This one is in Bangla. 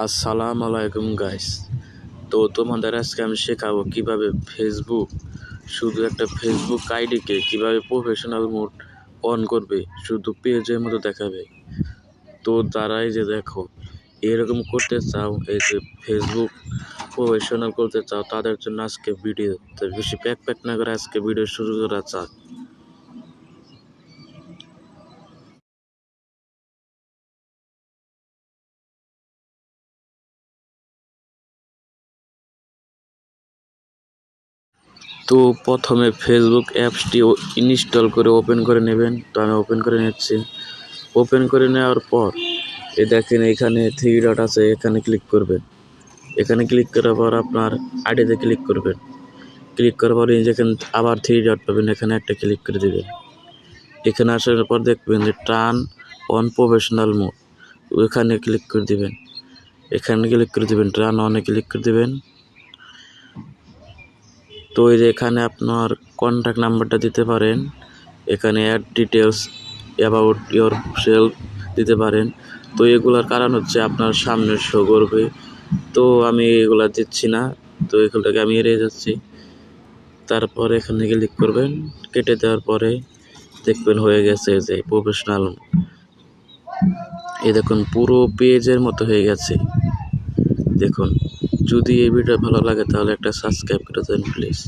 আসসালামু আলাইকুম গাইস। তো তোমাদের আজকে আমি শেখাবো কিভাবে শুধু একটা ফেসবুক আইডিকে কিভাবে প্রফেশনাল মোড অন করবে, শুধু পেজের মতো দেখাবে। তো তারাই যে দেখো এরকম করতে চাও, এই যে ফেসবুক প্রফেশনাল করতে চাও, তাদের জন্য আজকে ভিডিও। তো বেশি প্যাক না করে আজকে ভিডিও শুরু করা যাক। তো প্রথমে ফেসবুক অ্যাপসটি ইনস্টল করে ওপেন করে নেবেন। তো আমি ওপেন করে নিচ্ছি। ওপেন করে নেওয়ার পর দেখেন এখানে থ্রি ডট আছে, এখানে ক্লিক করবেন। এখানে ক্লিক করার পর আপনার আইডিতে ক্লিক করবেন। ক্লিক করার পর যেখানে আবার থ্রি ডট পাবেন, এখানে একটা ক্লিক করে দেবেন। এখানে আসার পর দেখবেন যে টার্ন অন প্রফেশনাল মোড, ওইখানে ক্লিক করে দেবেন। এখানে ক্লিক করে দেবেন, টার্ন অনে ক্লিক করে দেবেন। তো এই যে এখানে আপনার কন্ট্যাক্ট নাম্বারটা দিতে পারেন, এখানে add details about yourself দিতে পারেন। তো এগুলার কারণ হচ্ছে আপনার সামনে শো করবে। তো আমি এগুলা দিচ্ছি না, তো এগুলোটাকে আমি এড়িয়ে যাচ্ছি। তারপর এখানে ক্লিক করবেন। কেটে দেওয়ার পরে দেখবেন হয়ে গেছে যে প্রফেশনাল। এই দেখুন পুরো পেজের মতো হয়ে গেছে। দেখুন, যদি এই ভিডিও ভালো লাগে তাহলে একটা সাবস্ক্রাইব করে দেন প্লিজ।